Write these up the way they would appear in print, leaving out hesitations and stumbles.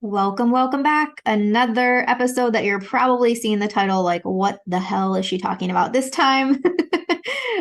Welcome back. Another episode that you're probably seeing the title like, what the hell is she talking about this time?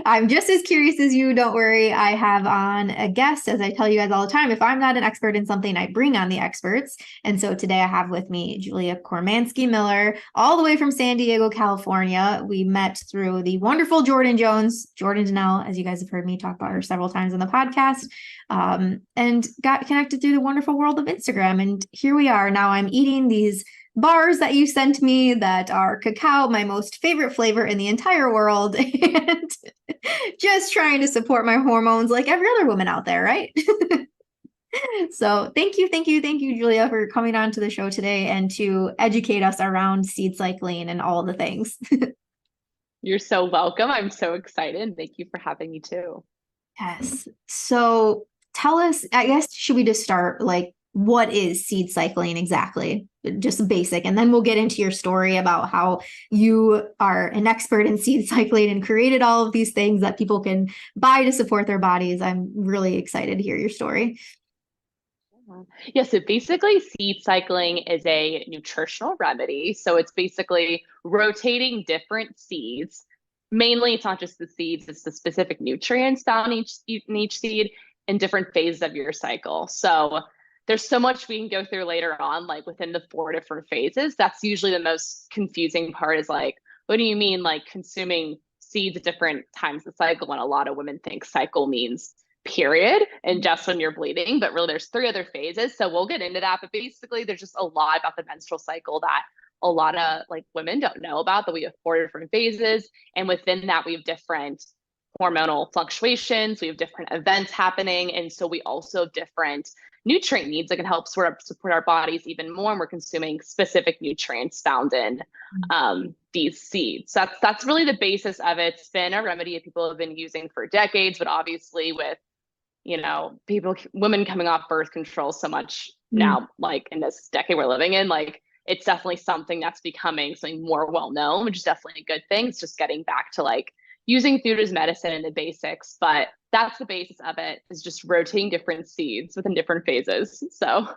I'm just as curious as you. Don't worry. I have on a guest, as I tell you guys all the time. If I'm not an expert in something, I bring on the experts. And so today I have with me Julia Kormanski-Miller, all the way from San Diego, California. We met through the wonderful Jordan Jones, Jordan Danelle, as you guys have heard me talk about her several times on the podcast, and got connected through the wonderful world of Instagram. And here we are. Now I'm eating these bars that you sent me that are cacao, my most favorite flavor in the entire world, and just trying to support my hormones like every other woman out there, right? So thank you, Julia, for coming on to the show today and to educate us around seed cycling and all the things. You're so welcome. I'm so excited. Thank you for having me too. Yes. So tell us, I guess, should we just start like, what is seed cycling exactly? Just basic. And then we'll get into your story about how you are an expert in seed cycling and created all of these things that people can buy to support their bodies. I'm really excited to hear your story. Yeah, so basically, seed cycling is a nutritional remedy. So it's basically rotating different seeds. Mainly, it's not just the seeds, it's the specific nutrients found in each seed in different phases of your cycle. So there's so much we can go through later on, like within the four different phases. That's usually the most confusing part is like, what do you mean, like consuming seeds at different times of the cycle? When a lot of women think cycle means period and just when you're bleeding, but really there's three other phases. So we'll get into that. But basically, there's just a lot about the menstrual cycle that a lot of like women don't know about, that we have four different phases. And within that, we have different hormonal fluctuations, we have different events happening. And so we also have different nutrient needs that can help support our bodies even more. And we're consuming specific nutrients found in these seeds. That's really the basis of it. It's been a remedy that people have been using for decades, but obviously with women coming off birth control so much Mm. now, like in this decade we're living in, like it's definitely something that's becoming something more well known, which is definitely a good thing. It's just getting back to like using food as medicine and the basics, but that's the basis of it, is just rotating different seeds within different phases. So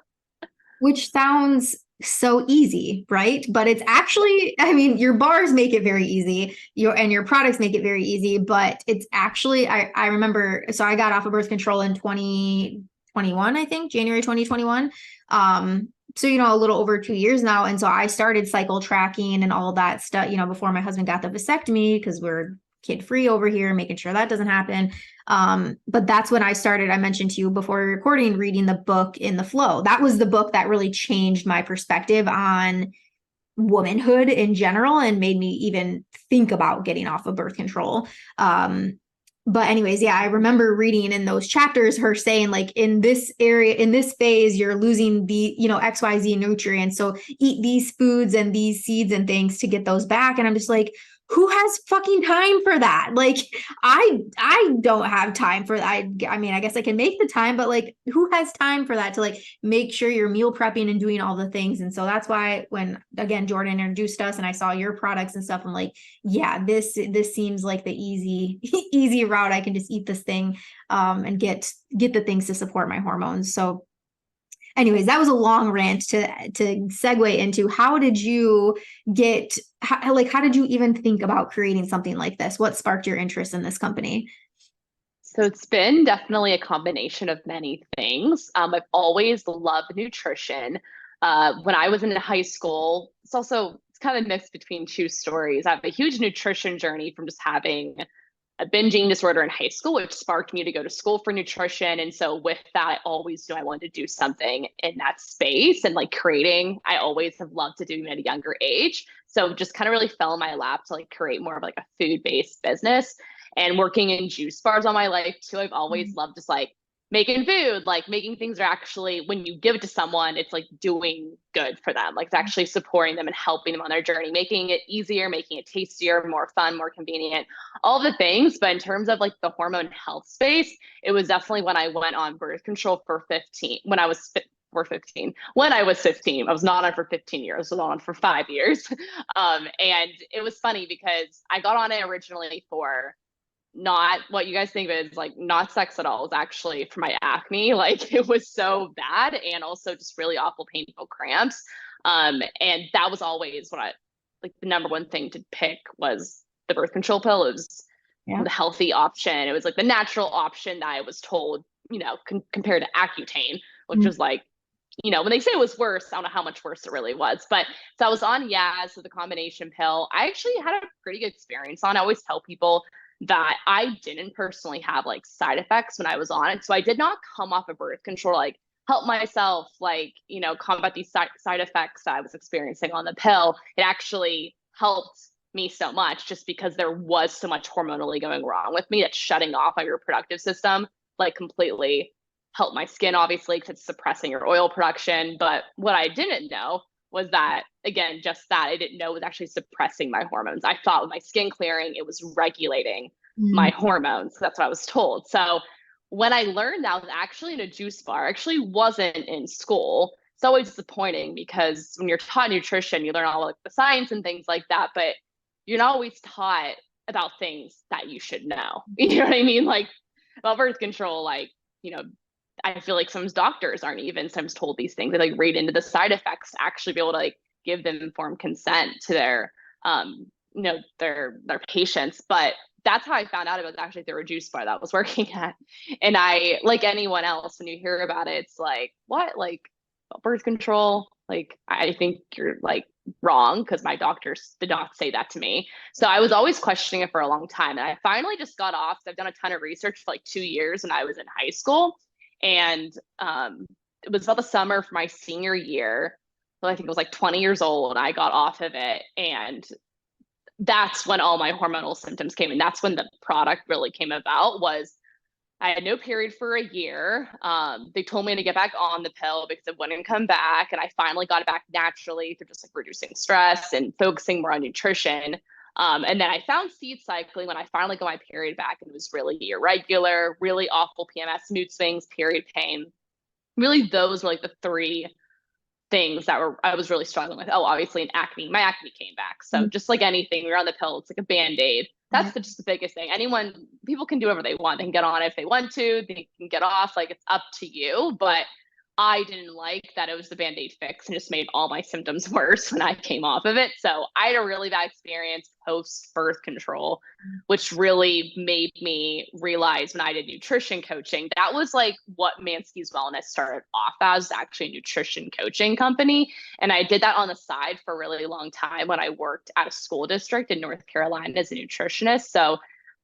Which sounds so easy, right? But it's actually, I mean, your bars make it very easy. Your products make it very easy, but it's actually, I remember, so I got off of birth control in 2021, I think, January 2021. So a little over 2 years now. And so I started cycle tracking and all that stuff, before my husband got the vasectomy, because we're kid free over here, making sure that doesn't happen. But that's when I started, I mentioned to you before recording, reading the book In the Flow. That was the book that really changed my perspective on womanhood in general and made me even think about getting off of birth control. But anyways, yeah, I remember reading in those chapters her saying like, in this area, in this phase, you're losing the XYZ nutrients, so eat these foods and these seeds and things to get those back. And I'm just like, who has fucking time for that? Like, I don't have time for that. I mean, I guess I can make the time, but like, who has time for that to like make sure you're meal prepping and doing all the things? And so that's why when again Jordan introduced us and I saw your products and stuff, I'm like, yeah, this seems like the easy easy route. I can just eat this thing, and get the things to support my hormones. So anyways, that was a long rant to segue into how did you how did you even think about creating something like this? What sparked your interest in this company? So it's been definitely a combination of many things. I've always loved nutrition. When I was in high school, it's kind of a mix between two stories. I have a huge nutrition journey from just having a binging disorder in high school, which sparked me to go to school for nutrition. And so with that, I always knew I wanted to do something in that space, and like creating, I always have loved to do at a younger age. So just kind of really fell in my lap to like create more of like a food-based business. And working in juice bars all my life too, I've always loved just like making food, like making things are actually, when you give it to someone, it's like doing good for them. Like it's actually supporting them and helping them on their journey, making it easier, making it tastier, more fun, more convenient, all the things. But in terms of like the hormone health space, it was definitely when I went on birth control for 15, when I was for 15. When I was 15, I was not on for 15 years, I was on for 5 years. And it was funny because I got on it originally for not what you guys think of it, is like not sex at all. It was actually for my acne. Like it was so bad, and also just really awful, painful cramps. And that was always what I like the number one thing to pick was the birth control pill. It was Yeah. the healthy option. It was like the natural option that I was told, compared to Accutane, which Mm. was like, when they say it was worse, I don't know how much worse it really was. But so I was on Yaz, so the combination pill. I actually had a pretty good experience on. I always tell people that I didn't personally have like side effects when I was on it. So I did not come off of birth control, like help myself, like, combat these side effects that I was experiencing on the pill. It actually helped me so much just because there was so much hormonally going wrong with me that shutting off my reproductive system like completely helped my skin, obviously, because it's suppressing your oil production. But what I didn't know was that, again, just that I didn't know was actually suppressing my hormones. I thought with my skin clearing, it was regulating my Mm. hormones. That's what I was told. So when I learned that I was actually in a juice bar, I actually wasn't in school. It's always disappointing because when you're taught nutrition, you learn all like the science and things like that, but you're not always taught about things that you should know. You know what I mean? Like about birth control, like, you know, I feel like some doctors aren't even sometimes told these things. They like read into the side effects to actually be able to like give them informed consent to their their patients. But that's how I found out about actually through a juice bar that I was working at. And I, like anyone else, when you hear about it, it's like, what? Like birth control? Like I think you're like wrong because my doctors did not say that to me. So I was always questioning it for a long time. And I finally just got off. So I've done a ton of research for like 2 years when I was in high school. And it was about the summer for my senior year. So I think it was like 20 years old. I got off of it. And that's when all my hormonal symptoms came. And that's when the product really came about was I had no period for a year. They told me to get back on the pill because it wouldn't come back. And I finally got it back naturally through just like reducing stress and focusing more on nutrition. And then I found seed cycling when I finally got my period back and it was really irregular, really awful PMS, mood swings, period pain. Really, those were like the three things that were I was really struggling with. Oh, obviously, an acne. My acne came back. So Mm. just like anything, you're on the pill. It's like a band-aid. Yeah. That's just the biggest thing. People can do whatever they want. They can get on it if they want to. They can get off. Like it's up to you. But I didn't like that it was the band-aid fix and just made all my symptoms worse when I came off of it. So I had a really bad experience post birth control, which really made me realize when I did nutrition coaching, that was like what Manski's Wellness started off as, actually a nutrition coaching company. And I did that on the side for a really long time when I worked at a school district in North Carolina as a nutritionist. So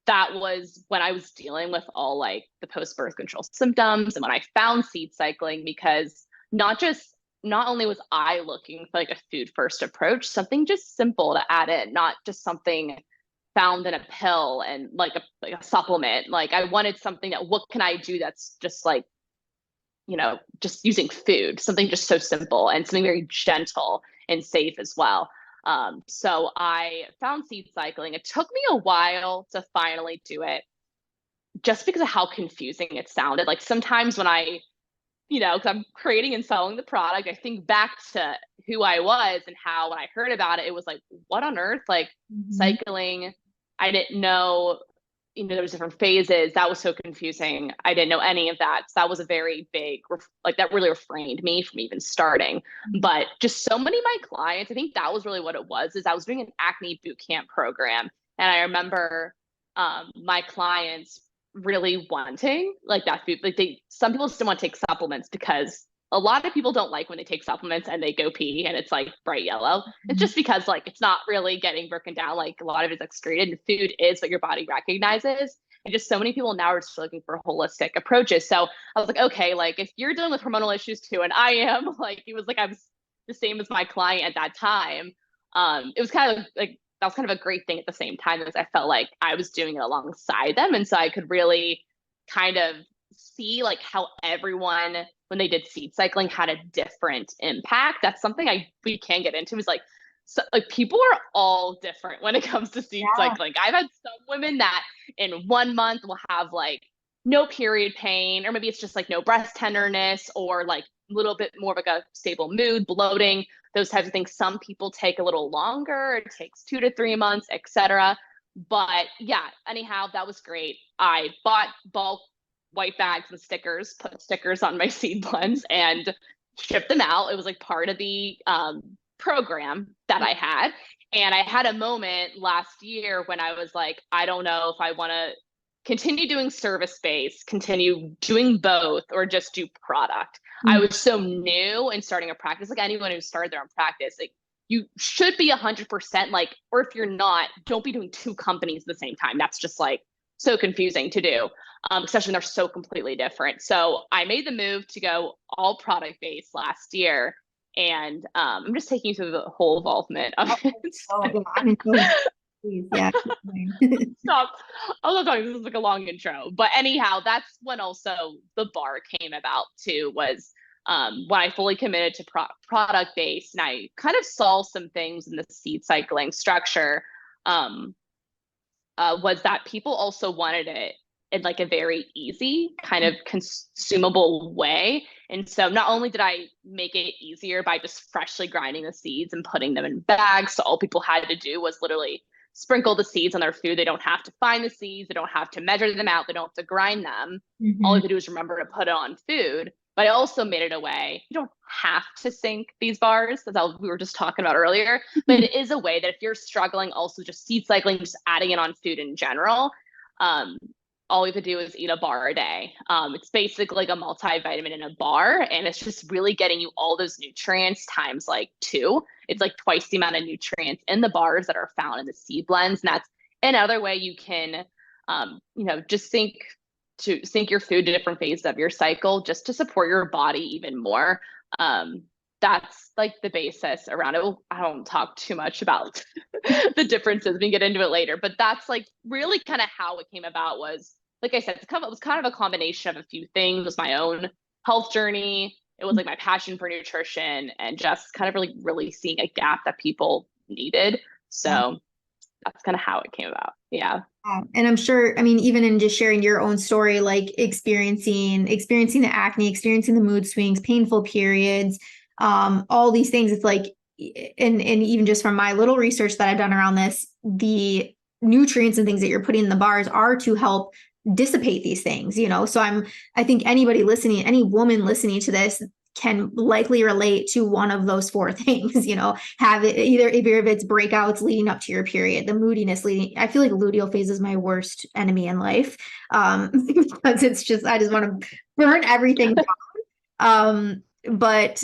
that was when I was dealing with all like the post birth control symptoms and when I found seed cycling, because not only was I looking for like a food first approach, something just simple to add in, not just something found in a pill and like a supplement. Like I wanted something that what can I do that's just like, just using food, something just so simple and something very gentle and safe as well. So I found seed cycling. It took me a while to finally do it just because of how confusing it sounded. Like sometimes when because I'm creating and selling the product, I think back to who I was and how when I heard about it, it was like, what on earth? Like Mhm. cycling, I didn't know, there was different phases. That was so confusing. I didn't know any of that. So that was a very big, like that really refrained me from even starting. But just so many of my clients, I think that was really what it was, is I was doing an acne boot camp program. And I remember my clients really wanting like that food. Like some people still want to take supplements because a lot of people don't like when they take supplements and they go pee and it's like bright yellow. It's Mhm. just because like it's not really getting broken down. Like a lot of it's excreted and food is what your body recognizes. And just so many people now are just looking for holistic approaches. So I was like, okay, like if you're dealing with hormonal issues too, and I am, like it was like I was the same as my client at that time. It was kind of like that was kind of a great thing at the same time, as I felt like I was doing it alongside them. And so I could really kind of see like how everyone when they did seed cycling had a different impact. That's something we can get into, is like like people are all different when it comes to seed Yeah. cycling. I've had some women that in 1 month will have like no period pain, or maybe it's just like no breast tenderness, or like a little bit more of like a stable mood, bloating, those types of things. Some people take a little longer. It takes 2 to 3 months, etc. But yeah, anyhow, that was great. I bought bulk white bags and stickers, put stickers on my seed blends, and shipped them out. It was like part of the program that I had. And I had a moment last year when I was like, I don't know if I want to continue doing service based, continue doing both, or just do product. I was so new and starting a practice, like anyone who started their own practice, like you should be 100% like, or if you're not, don't be doing two companies at the same time. That's just like so confusing to do, especially when they're so completely different. So I made the move to go all product based last year. And I'm just taking you through the whole involvement of it. Oh, yeah. I mean, oh, please, yeah. Stop. I love talking. This is like a long intro. But anyhow, that's when also the bar came about too, was when I fully committed to product based, and I kind of saw some things in the seed cycling structure, was that people also wanted it in like a very easy kind of consumable way. And so not only did I make it easier by just freshly grinding the seeds and putting them in bags, so all people had to do was literally sprinkle the seeds on their food. They don't have to find the seeds. They don't have to measure them out. They don't have to grind them. All you have to do is remember to put it on food. But I also made it a way, you don't have to sink these bars, as we were just talking about earlier, but it is a way that if you're struggling also just seed cycling, just adding it on food in general, all you have to do is eat a bar a day. It's basically like a multivitamin in a bar, and it's just really getting you all those nutrients times like two. It's like twice the amount of nutrients in the bars that are found in the seed blends. And that's another way you can, just sink your food to different phases of your cycle just to support your body even more. That's like the basis around it. I don't talk too much about the differences. We can get into it later, but that's like really kind of how it came about. Was like I said, it was kind of a combination of a few things. It was my own health journey. It was like my passion for nutrition and just kind of really seeing a gap that people needed. So that's kind of how it came about. Yeah. And I'm sure, I mean, even in just sharing your own story, like experiencing the acne, experiencing the mood swings, painful periods, all these things, it's like, and even just from my little research that I've done around this, the nutrients and things that you're putting in the bars are to help dissipate these things, So I think anybody listening, any woman listening to this can likely relate to one of those four things, have it either if it's breakouts leading up to your period, the moodiness leading. I feel like luteal phase is my worst enemy in life. Because it's just, I just want to burn everything down. But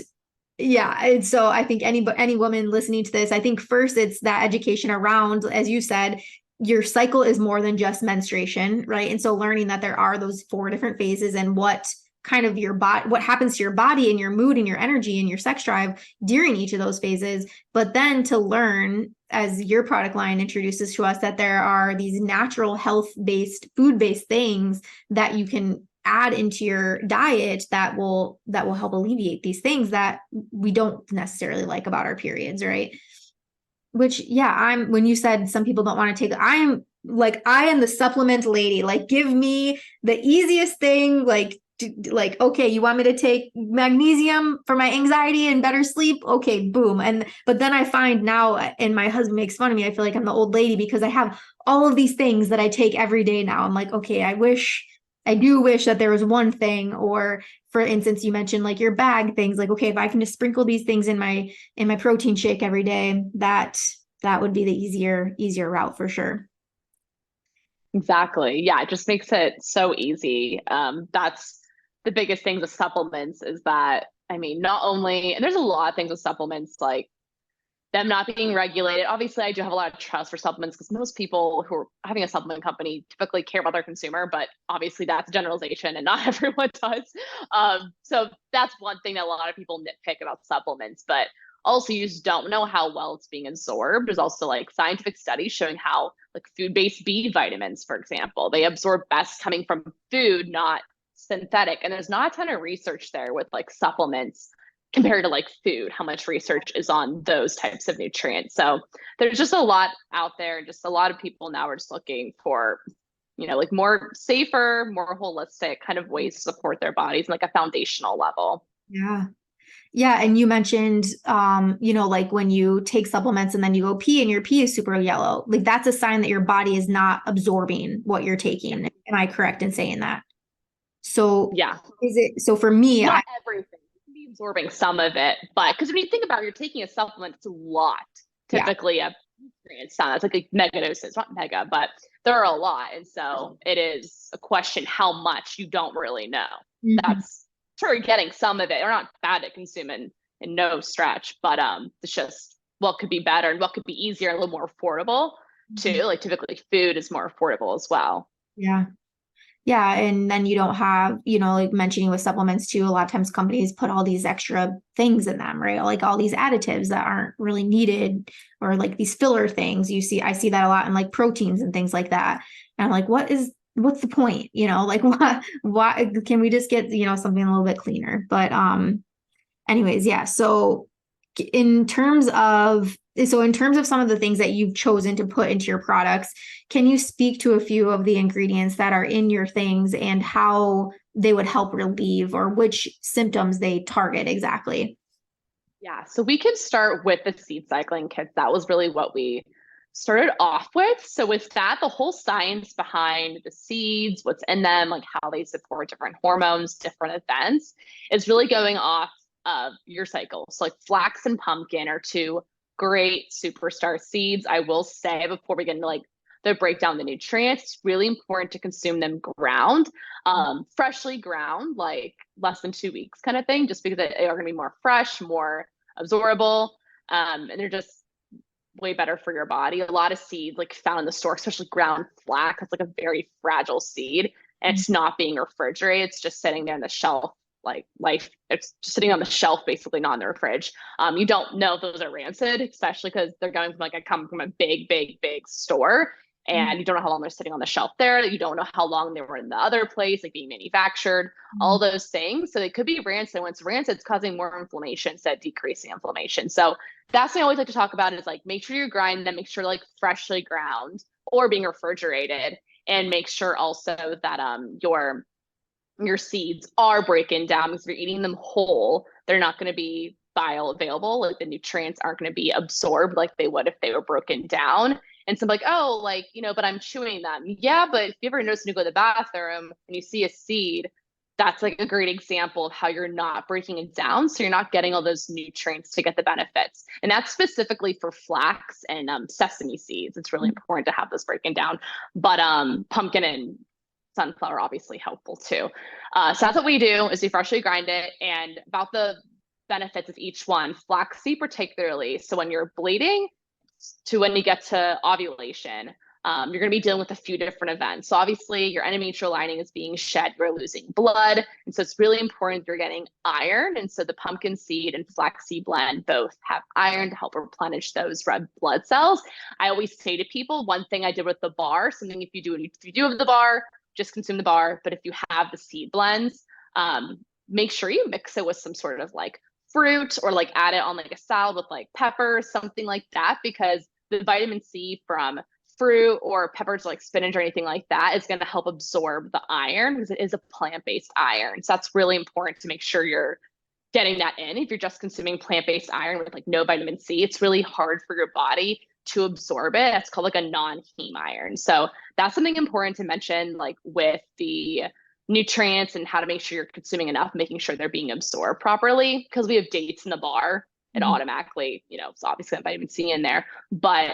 yeah, and so I think any woman listening to this, I think first it's that education around, as you said, your cycle is more than just menstruation, right? And so learning that there are those four different phases and what kind of your body, what happens to your body and your mood and your energy and your sex drive during each of those phases. But then to learn, as your product line introduces to us, that there are these natural health-based, food-based things that you can add into your diet that will help alleviate these things that we don't necessarily like about our periods, right? Which, yeah, when you said some people don't want to take, I am the supplement lady. Like, give me the easiest thing, okay, you want me to take magnesium for my anxiety and better sleep? Okay, boom. But then I find now, and my husband makes fun of me, I feel like I'm the old lady because I have all of these things that I take every day now. I'm like, okay, I do wish that there was one thing, or for instance, you mentioned like your bag things, like, okay, if I can just sprinkle these things in my protein shake every day, that would be the easier route for sure. Exactly. Yeah, it just makes it so easy. That's the biggest things with supplements is that, I mean, not only, and there's a lot of things with supplements, like them not being regulated. Obviously, I do have a lot of trust for supplements because most people who are having a supplement company typically care about their consumer, but obviously that's a generalization and not everyone does. So that's one thing that a lot of people nitpick about supplements, but also you just don't know how well it's being absorbed. There's also like scientific studies showing how like food-based B vitamins, for example, they absorb best coming from food, not synthetic. And there's not a ton of research there with like supplements compared to like food, how much research is on those types of nutrients. So there's just a lot out there, and just a lot of people now are just looking for, like more safer, more holistic kind of ways to support their bodies, like a foundational level. Yeah. Yeah, and you mentioned, like when you take supplements and then you go pee and your pee is super yellow, like that's a sign that your body is not absorbing what you're taking. Am I correct in saying that? So Yeah. so for me, Not everything. You can be absorbing some of it, but because when you think about it, you're taking a supplement, it's a lot yeah. typically of nutrients. It's like a mega doses, not mega, but there are a lot. And so it is a question how much you don't really know. Mhm. That's sure you're getting some of it. We're not bad at consuming in no stretch, but it's just what could be better and what could be easier and a little more affordable too. Like typically food is more affordable as well. Yeah. Yeah, and then you don't have, like mentioning with supplements too, a lot of times companies put all these extra things in them, right? Like all these additives that aren't really needed, or like these filler things. I see that a lot in like proteins and things like that. And I'm like, what's the point? Like why can we just get, something a little bit cleaner? But anyways, yeah. In terms of in terms of some of the things that you've chosen to put into your products, can you speak to a few of the ingredients that are in your things and how they would help relieve or which symptoms they target exactly? Yeah, so we can start with the seed cycling kits. That was really what we started off with. So with that, the whole science behind the seeds, what's in them, like how they support different hormones, different events, is really going off of your cycle. So like flax and pumpkin are two great superstar seeds. I will say before we get into like the breakdown the nutrients, it's really important to consume them ground, freshly ground, like less than 2 weeks kind of thing, just because they are going to be more fresh, more absorbable, and they're just way better for your body. A lot of seeds like found in the store, especially ground flax, it's like a very fragile seed, and it's not being refrigerated. It's just sitting there on the shelf, like life. It's just sitting on the shelf, basically, not in the fridge. You don't know if those are rancid, especially because they're going from like come from a big, big, big store. And you don't know how long they're sitting on the shelf there. You don't know how long they were in the other place, like being manufactured, all those things. So they could be rancid. When it's rancid, it's causing more inflammation instead of decreasing inflammation. So that's what I always like to talk about is like make sure you grind them, make sure like freshly ground or being refrigerated, and make sure also that your seeds are breaking down because if you're eating them whole, they're not going to be bioavailable. Like the nutrients aren't going to be absorbed like they would if they were broken down. And so I'm like, oh, like, but I'm chewing them. Yeah, but if you ever notice when you go to the bathroom and you see a seed, that's like a great example of how you're not breaking it down. So you're not getting all those nutrients to get the benefits. And that's specifically for flax and sesame seeds. It's really important to have this breaking down. But pumpkin and sunflower obviously helpful too. So that's what we do is we freshly grind it, and about the benefits of each one, flaxseed particularly. So when you're bleeding to when you get to ovulation, you're going to be dealing with a few different events. So obviously your endometrial lining is being shed, you're losing blood. And so it's really important you're getting iron. And so the pumpkin seed and flaxseed blend both have iron to help replenish those red blood cells. I always say to people, one thing I did with the bar, something if you do have the bar, just consume the bar. But if you have the seed blends, make sure you mix it with some sort of like fruit or like add it on like a salad with like peppers, something like that, because the vitamin C from fruit or peppers like spinach or anything like that is going to help absorb the iron because it is a plant-based iron. So that's really important to make sure you're getting that in. If you're just consuming plant-based iron with like no vitamin C, it's really hard for your body to absorb it. That's called like a non-heme iron. So that's something important to mention, like with the nutrients and how to make sure you're consuming enough, making sure they're being absorbed properly. Because we have dates in the bar, it automatically, it's obviously got vitamin C in there, but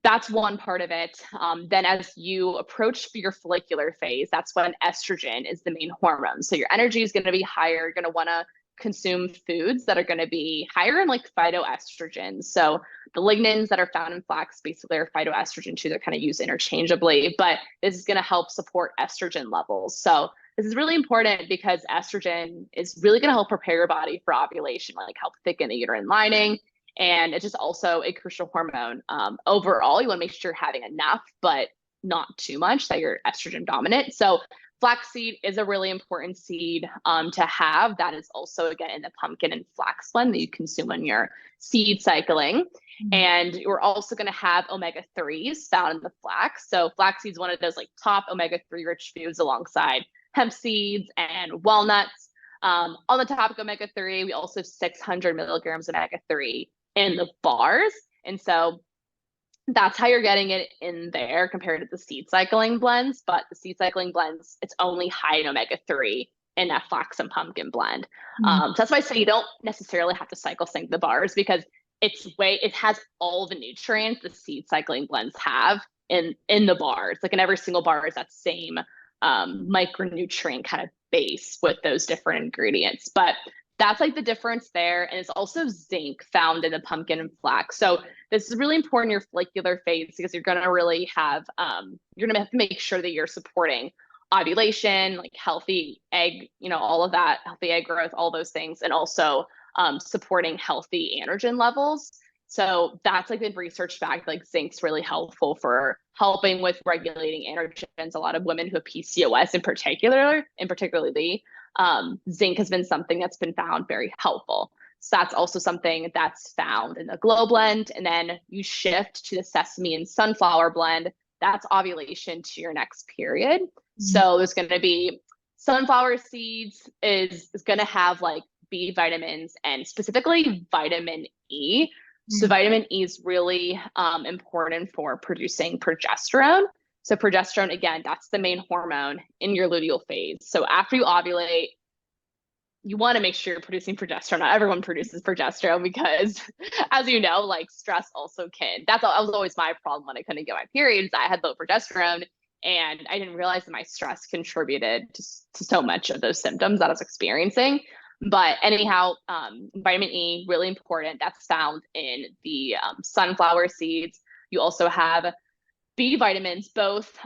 that's one part of it. Then as you approach your follicular phase, that's when estrogen is the main hormone. So your energy is going to be higher. You're going to want to consume foods that are going to be higher in like phytoestrogens. So the lignans that are found in flax basically are phytoestrogen too. They're kind of used interchangeably, but this is going to help support estrogen levels. So this is really important because estrogen is really going to help prepare your body for ovulation, like help thicken the uterine lining. And it's just also a crucial hormone. Overall, you want to make sure you're having enough, but not too much that you're estrogen dominant. So flaxseed is a really important seed to have. That is also, again, in the pumpkin and flax blend that you consume when you're seed cycling. And you're also going to have omega-3s found in the flax. So flaxseed is one of those like top omega-3 rich foods alongside hemp seeds and walnuts. On the topic of omega-3, we also have 600 milligrams of omega-3 in the bars. And so that's how you're getting it in there compared to the seed cycling blends. But the seed cycling blends, it's only high in omega-3 in that flax and pumpkin blend. So that's why I say you don't necessarily have to cycle sync the bars, because it has all the nutrients the seed cycling blends have in the bars. Like in every single bar is that same micronutrient kind of base with those different ingredients. But that's like the difference there. And it's also zinc found in the pumpkin and flax. So this is really important in your follicular phase, because you're going to really have, you're going to have to make sure that you're supporting ovulation, like healthy egg, all of that, healthy egg growth, all those things, and also supporting healthy androgen levels. So that's like the research fact, like zinc's really helpful for helping with regulating androgens. A lot of women who have PCOS particularly, zinc has been something that's been found very helpful. So that's also something that's found in the Glow blend. And then you shift to the sesame and sunflower blend. That's ovulation to your next period. So there's going to be sunflower seeds is going to have like B vitamins and specifically vitamin E. So vitamin E is really important for producing progesterone. So progesterone, again, that's the main hormone in your luteal phase. So after you ovulate, you want to make sure you're producing progesterone. Not everyone produces progesterone because, as you know, like stress also that was always my problem when I couldn't get my periods. I had low progesterone, and I didn't realize that my stress contributed to so much of those symptoms that I was experiencing. But anyhow, vitamin E, really important. That's found in the sunflower seeds. You also have B vitamins, both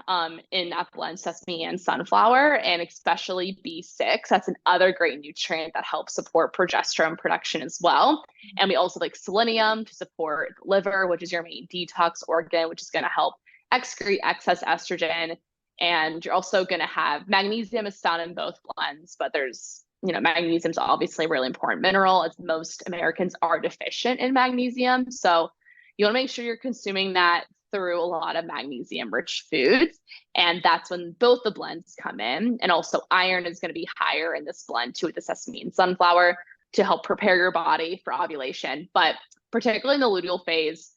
in that blend, sesame and sunflower, and especially B6. That's another great nutrient that helps support progesterone production as well. And we also like selenium to support the liver, which is your main detox organ, which is going to help excrete excess estrogen. And you're also going to have magnesium is found in both blends, but there's magnesium is obviously a really important mineral, as most Americans are deficient in magnesium. So you want to make sure you're consuming that through a lot of magnesium rich foods. And that's when both the blends come in. And also iron is going to be higher in this blend too, with the sesame and sunflower, to help prepare your body for ovulation. But particularly in the luteal phase,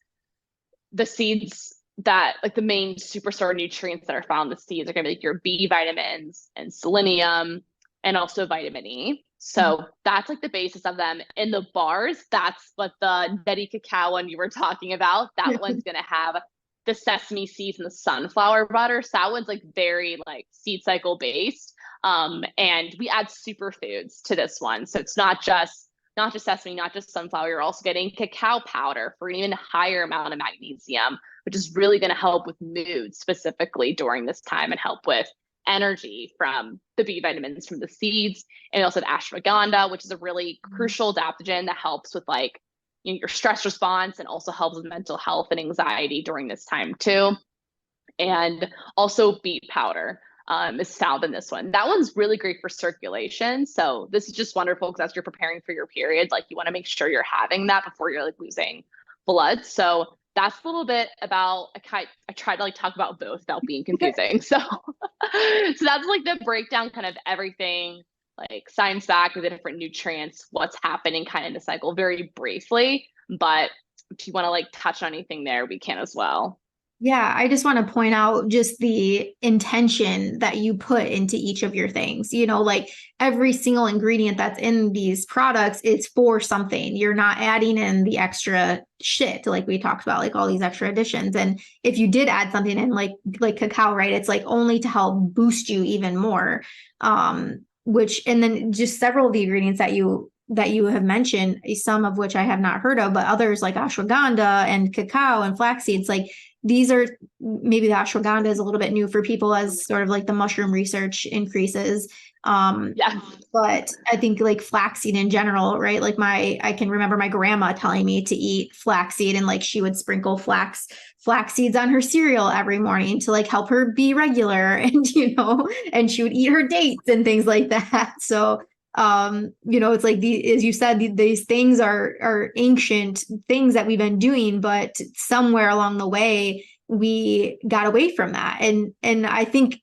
the seeds that like the main superstar nutrients that are found in the seeds are going to be like your B vitamins and selenium, and also vitamin E. So that's like the basis of them. In the bars, that's what the nutty cacao one you were talking about. That one's going to have the sesame seeds and the sunflower butter. So that one's like very like seed cycle based. And we add superfoods to this one. So it's not just sesame, not just sunflower. You're also getting cacao powder for an even higher amount of magnesium, which is really going to help with mood specifically during this time and help with energy from the B vitamins from the seeds. And we also have ashwagandha, which is a really crucial adaptogen that helps with like your stress response and also helps with mental health and anxiety during this time too. And also beet powder is found in this one. That one's really great for circulation. So this is just wonderful because as you're preparing for your period, like you want to make sure you're having that before you're like losing blood. So that's a little bit about, I tried to like talk about both without being confusing. So that's like the breakdown kind of everything, like science back with the different nutrients, what's happening kind of in the cycle very briefly. But if you want to like touch on anything there, we can as well. Yeah, I just want to point out just the intention that you put into each of your things. Like every single ingredient that's in these products is for something. You're not adding in the extra shit, like we talked about, like all these extra additions. And if you did add something in, like cacao, right, it's like only to help boost you even more. And then just several of the ingredients that you have mentioned, some of which I have not heard of, but others like ashwagandha and cacao and flax seeds, like these are, maybe the ashwagandha is a little bit new for people as sort of like the mushroom research increases. Yeah. But I think like flaxseed in general, right? Like I can remember my grandma telling me to eat flaxseed, and like she would sprinkle flax seeds on her cereal every morning to like help her be regular, and and she would eat her dates and things like that. So it's like as you said, these things are ancient things that we've been doing, but somewhere along the way we got away from that. And I think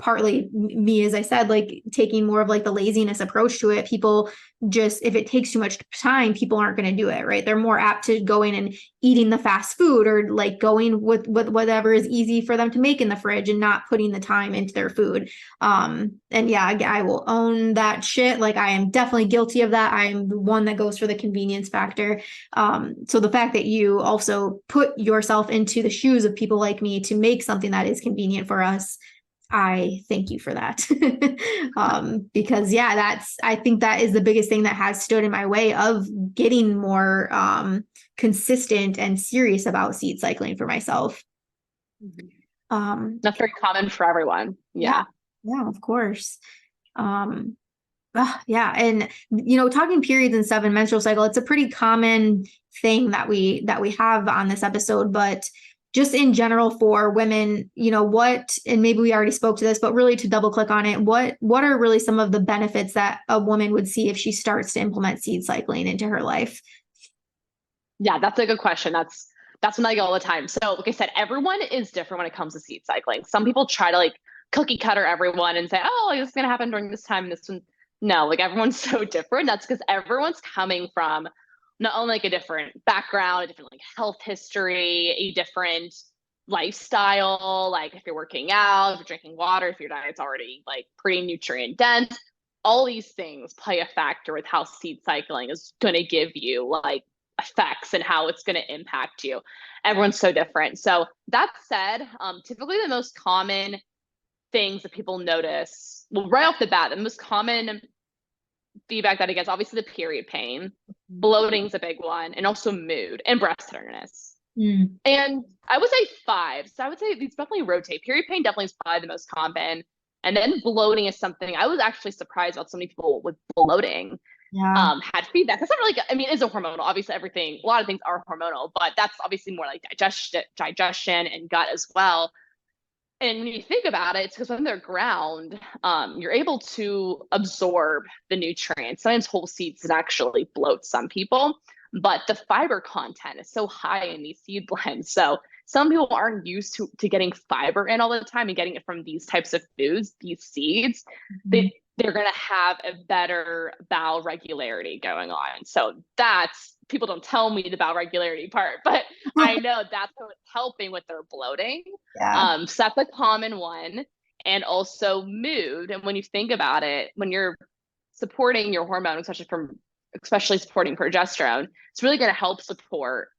partly me, as I said, like taking more of like the laziness approach to it. People just, if it takes too much time, people aren't going to do it, right? They're more apt to going and eating the fast food, or like going with whatever is easy for them to make in the fridge and not putting the time into their food. And yeah, I will own that shit. Like, I am definitely guilty of that. I am the one that goes for the convenience factor. So the fact that you also put yourself into the shoes of people like me to make something that is convenient for us, I thank you for that. Because yeah, I think that is the biggest thing that has stood in my way of getting more consistent and serious about seed cycling for myself. That's very common for everyone. Yeah, of course. Yeah, and talking periods and stuff and menstrual cycle, it's a pretty common thing that we have on this episode, but just in general for women, and maybe we already spoke to this, but really to double click on it, what are really some of the benefits that a woman would see if she starts to implement seed cycling into her life? Yeah, that's a good question. That's what I get all the time. So like I said, everyone is different when it comes to seed cycling. Some people try to like cookie cutter everyone and say, oh, like, this is going to happen during this time and this one. No, like everyone's so different. That's because everyone's coming from not only like a different background, a different like health history, a different lifestyle. Like if you're working out, if you're drinking water, if your diet's already like pretty nutrient dense, all these things play a factor with how seed cycling is going to give you like effects and how it's going to impact you. Everyone's so different. So that said, typically the most common things that people notice, well, right off the bat, the most common feedback that I get, obviously the period pain, bloating is a big one, and also mood and breast tenderness. And I would say 5. So I would say these definitely rotate. Period pain definitely is probably the most common. And then bloating is something I was actually surprised about. So many people with bloating had feedback. That's not really, I mean, it is a hormonal. Obviously, a lot of things are hormonal, but that's obviously more like digestion and gut as well. And when you think about it, it's because when they're ground, you're able to absorb the nutrients. Sometimes whole seeds can actually bloat some people, but the fiber content is so high in these seed blends. So some people aren't used to getting fiber in all the time and getting it from these types of foods, these seeds. They're going to have a better bowel regularity going on. So people don't tell me the bowel regularity part, but I know that's what's helping with their bloating. Yeah. So that's a common one. And also mood. And when you think about it, when you're supporting your hormone, especially supporting progesterone, it's really going to help support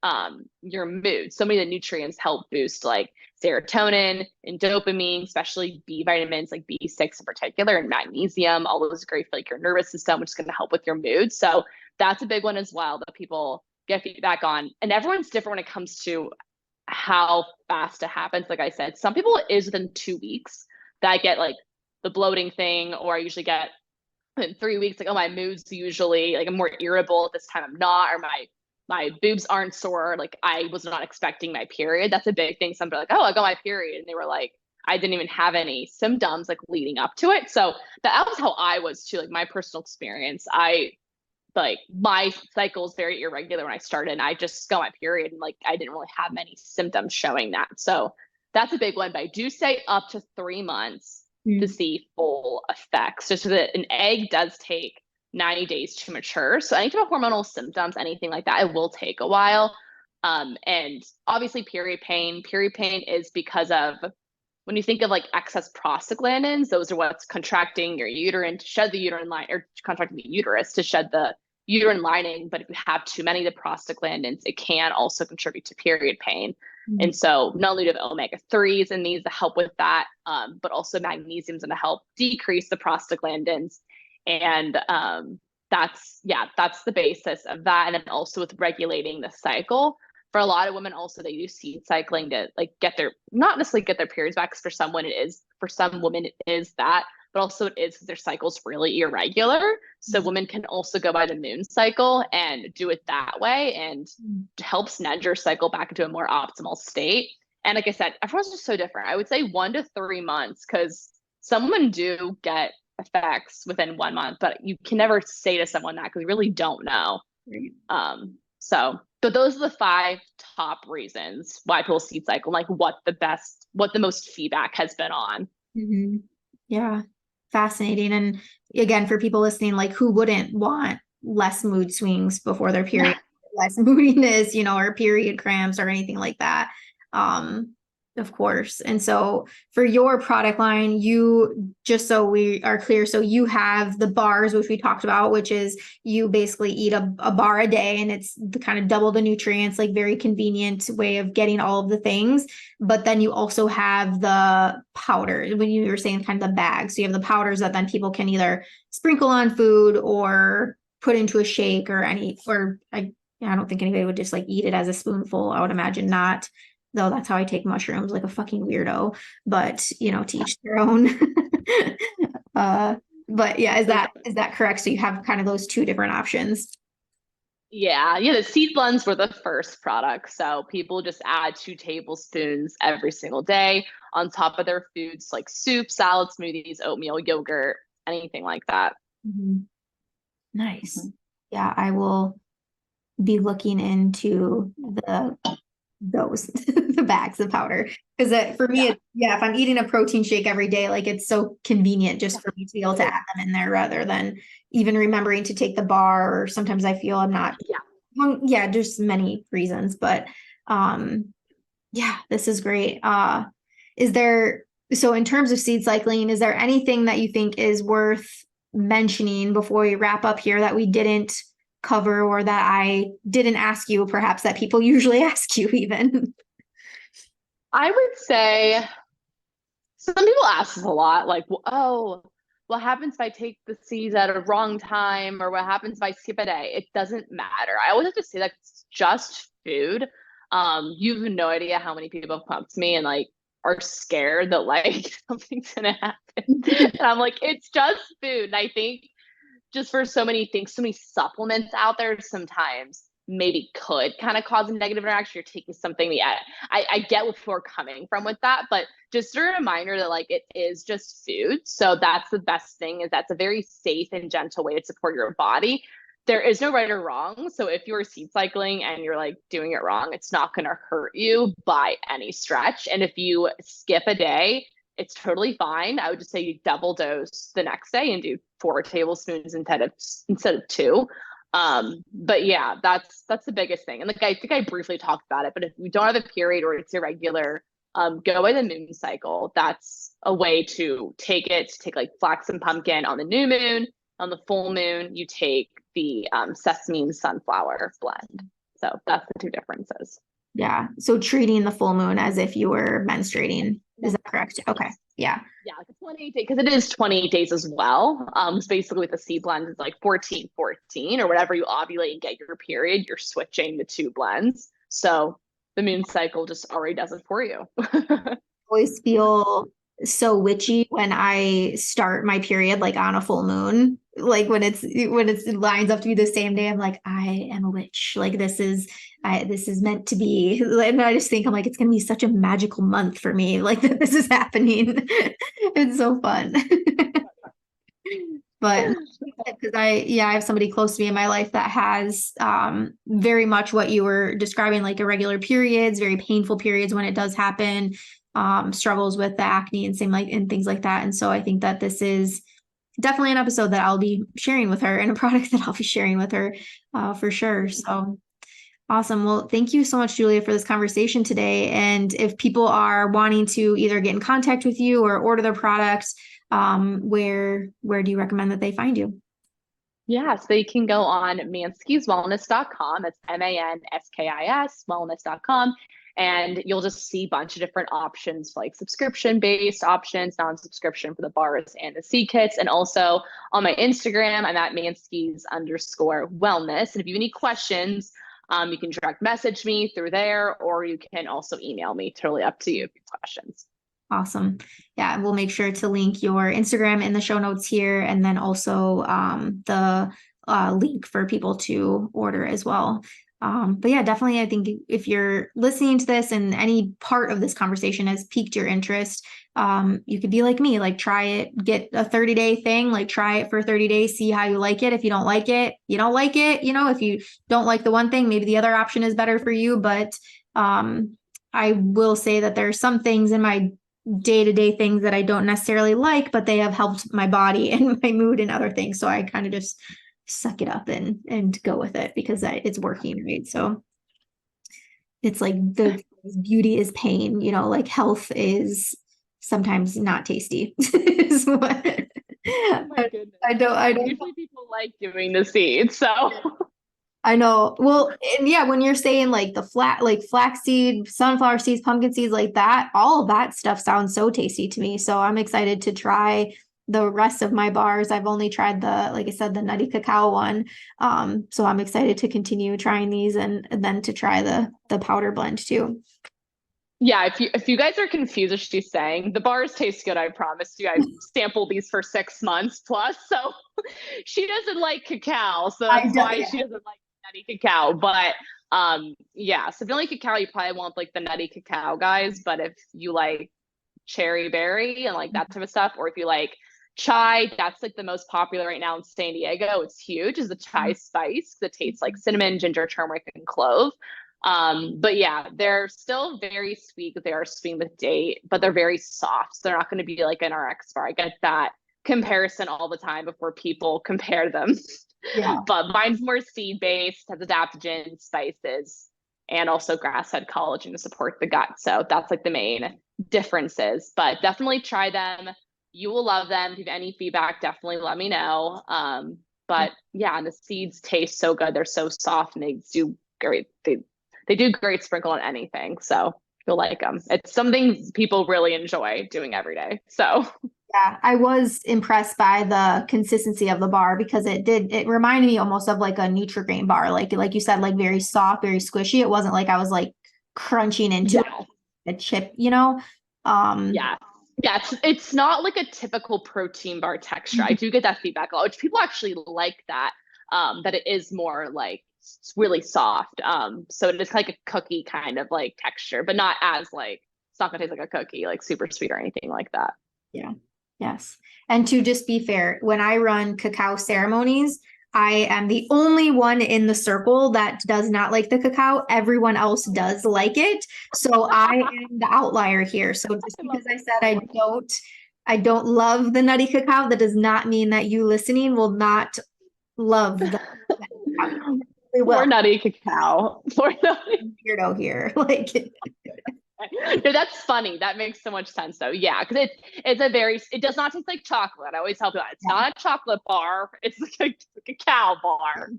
your mood. So many of the nutrients help boost like serotonin and dopamine, especially B vitamins like B6 in particular, and magnesium. All those are great for like your nervous system, which is going to help with your mood. So that's a big one as well that people get feedback on. And everyone's different when it comes to how fast it happens. Like I said, some people it is within 2 weeks that I get like the bloating thing, or I usually get in 3 weeks, like, oh, my mood's usually like I'm more irritable at this time, I'm not, or my boobs aren't sore, like I was not expecting my period. That's a big thing. Some people are like, oh, I got my period, and they were like, I didn't even have any symptoms like leading up to it. So that was how I was too, like my personal experience. My cycle is very irregular when I started, and I just got my period and like I didn't really have many symptoms showing that. So that's a big one. But I do say up to 3 months to see full effects. Just so that an egg does take 90 days to mature. So any type of hormonal symptoms, anything like that, it will take a while. And obviously period pain is because of when you think of like excess prostaglandins, those are what's contracting your uterine to shed the uterine line, or contracting the uterus to shed the uterine lining. But if you have too many of the prostaglandins, it can also contribute to period pain. And so not only do the omega-3s in these to help with that, but also magnesium is going to help decrease the prostaglandins. And that's the basis of that. And then also with regulating the cycle. For a lot of women also, they use seed cycling to like not necessarily get their periods back, because for some women it is that, but also it is because their cycle's really irregular. So women can also go by the moon cycle and do it that way, and helps nudge your cycle back into a more optimal state. And like I said, everyone's just so different. I would say 1 to 3 months, because some women do get effects within 1 month, but you can never say to someone that because you really don't know. But those are the 5 top reasons why people seed cycle, like what the most feedback has been on. Mhm. Yeah. Fascinating. And again, for people listening, like who wouldn't want less mood swings before their period, less moodiness, or period cramps or anything like that. Um, of course. And so for your product line, you just so we are clear, so you have the bars, which we talked about, which is you basically eat a bar a day and it's the kind of double the nutrients, like very convenient way of getting all of the things. But then you also have the powder when you were saying kind of the bags. So you have the powders that then people can either sprinkle on food or put into a shake or I don't think anybody would just like eat it as a spoonful. I would imagine not, though that's how I take mushrooms like a fucking weirdo. But to each their own. uh, but yeah, is that correct? So you have kind of those two different options. Yeah, the seed blends were the first product. So people just add 2 tablespoons every single day on top of their foods like soup, salad, smoothies, oatmeal, yogurt, anything like that. Mhm. Nice. Mhm. Yeah, I will be looking into those the bags of powder because for me Yeah. if I'm eating a protein shake every day, like it's so convenient just Yeah, for me to be able it to is. add them in there rather than even remembering to take the bar, or sometimes I feel I'm not Yeah. yeah, there's many reasons, but um yeah, this is great. Is there, so in terms of seed cycling, is there anything that you think is worth mentioning before we wrap up here that we didn't cover or that I didn't ask you, perhaps that people usually ask you even? I would say some people ask us a lot, like, oh, what happens if I take the seeds at a wrong time, or what happens if I skip a day? It doesn't matter. I always have to say that it's just food. You have no idea how many people have come up to me and like are scared that like something's gonna happen. And I'm like, it's just food. And I think just for so many things, so many supplements out there sometimes maybe could kind of cause a negative interaction. You're taking something that I get where people are coming from with that, but just a reminder that like it is just food. So that's the best thing, is that's a very safe and gentle way to support your body. There is no right or wrong. So if you're seed cycling and you're like doing it wrong, it's not going to hurt you by any stretch. And if you skip a day, it's totally fine. I would just say you double dose the next day and do 4 tablespoons instead of two. But yeah, that's the biggest thing. And like I think I briefly talked about it, but if you don't have a period or it's irregular, go by the moon cycle. That's a way to take like flax and pumpkin on the new moon. On the full moon, you take the sesame and sunflower blend. So that's the two differences. Yeah. So treating the full moon as if you were menstruating. Is Yeah. that correct? Okay. Yeah. Yeah, like 28 days, because it is 28 days as well. So basically with the C blend, it's like 14, 14, or whatever you ovulate and get your period, you're switching the two blends. So the moon cycle just already does it for you. Always feel so witchy when I start my period like on a full moon. Like when it lines up to be the same day, I'm like, I am a witch. Like this is meant to be. And I just think I'm like, it's gonna be such a magical month for me. Like that this is happening. It's so fun. But because I have somebody close to me in my life that has very much what you were describing, like irregular periods, very painful periods when it does happen, struggles with the acne and same like and things like that. And so I think that this is definitely an episode that I'll be sharing with her and a product that I'll be sharing with her for sure. So awesome. Well, thank you so much, Julia, for this conversation today. And if people are wanting to either get in contact with you or order their products, where do you recommend that they find you? Yeah, so you can go on manskiswellness.com. That's Manskis wellness.com. And you'll just see a bunch of different options like subscription based options, non subscription for the bars and the seed kits. And also on my Instagram, I'm at Manskis_wellness. And if you have any questions, you can direct message me through there, or you can also email me. Totally up to you if you have questions. Awesome. Yeah, we'll make sure to link your Instagram in the show notes here, and then also the link for people to order as well. But yeah, definitely, I think if you're listening to this and any part of this conversation has piqued your interest, you could be like me, like try it, get a 30-day thing, like try it for 30 days, see how you like it. If you don't like it, you don't like it. If you don't like the one thing, maybe the other option is better for you. But I will say that there are some things in my day-to-day things that I don't necessarily like, but they have helped my body and my mood and other things. So I kind of just suck it up and go with it because it's working, right? So it's like the beauty is pain, you know, like health is sometimes not tasty. Is what Oh my goodness. I don't Usually people like doing the seeds, so I know. Well, and yeah, when you're saying like like flaxseed, sunflower seeds, pumpkin seeds, like that, all of that stuff sounds so tasty to me. So I'm excited to try the rest of my bars. I've only tried like I said, the nutty cacao one. So I'm excited to continue trying these and then to try the powder blend too. yeah, if you guys are confused what she's saying, the bars taste good, I promise you. I've sampled these for 6 months plus. So she doesn't like cacao. So I that's do, why yeah. she doesn't like nutty cacao. But yeah, so if you don't like cacao, you probably want like the nutty cacao guys. But if you like cherry berry and like that type of stuff, or if you like chai, that's like the most popular right now in San Diego. It's huge, is the chai spice that tastes like cinnamon, ginger, turmeric, and clove. But yeah, they're still very sweet. They are sweet with date, but they're very soft. So they're not going to be like an RX bar. I get that comparison all the time before people compare them. Yeah. But mine's more seed based, has adaptogens, spices, and also grass fed collagen to support the gut. So that's like the main differences. But definitely try them. You will love them. If you have any feedback, definitely let me know. But yeah, and the seeds taste so good. They're so soft and they do great. They do great sprinkle on anything. So you'll like them. It's something people really enjoy doing every day. So Yeah, I was impressed by the consistency of the bar because it reminded me almost of like a Nutri-Grain bar, like you said, like very soft, very squishy. It wasn't like I was like crunching into yeah, a chip, you know? Um, yeah. Yeah, it's not like a typical protein bar texture. I do get that feedback a lot, which people actually like that. That it is more like it's really soft. So it is like a cookie kind of like texture, but not as like it's not gonna taste like a cookie, like super sweet or anything like that. yeah. Yes. And to just be fair, when I run cacao ceremonies, I am the only one in the circle that does not like the cacao. Everyone else does like it. So I am the outlier here. So just I love because I that said so much. I don't love the nutty cacao, that does not mean that you listening will not love the cacao. We Poor will. nutty cacao. Poor nutty. Weirdo here. Like No, that's funny. That makes so much sense though. Yeah, because it's a very it does not taste like chocolate. I always tell people it's yeah. not a chocolate bar. It's like a cacao bar.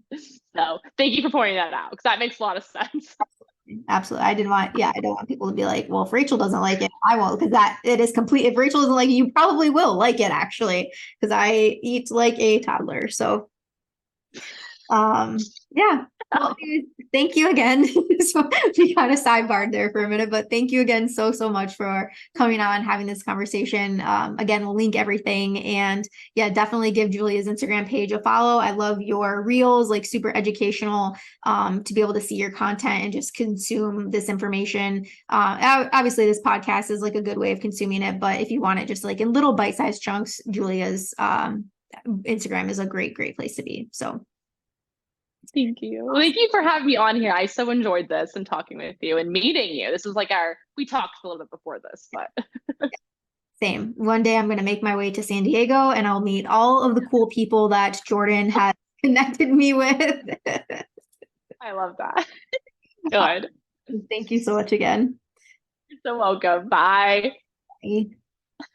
So thank you for pointing that out because that makes a lot of sense. Absolutely. I don't want people to be like, well, if Rachel doesn't like it, I won't, because that it is complete. If Rachel doesn't like it, you probably will like it actually, because I eat like a toddler. So, yeah. Well, anyways, thank you again. So we kind of sidebarred there for a minute, but thank you again so much for coming on, having this conversation. Again, we'll link everything, and yeah, definitely give Julia's Instagram page a follow. I love your reels, like super educational, to be able to see your content and just consume this information. Obviously, this podcast is like a good way of consuming it, but if you want it just like in little bite-sized chunks, Julia's Instagram is a great place to be. So. Thank you. Thank you for having me on here. I so enjoyed this and talking with you and meeting you. This is like we talked a little bit before this, but Same. One day I'm going to make my way to San Diego and I'll meet all of the cool people that Jordan has connected me with. I love that. Good. Thank you so much again. You're so welcome. Bye. Bye.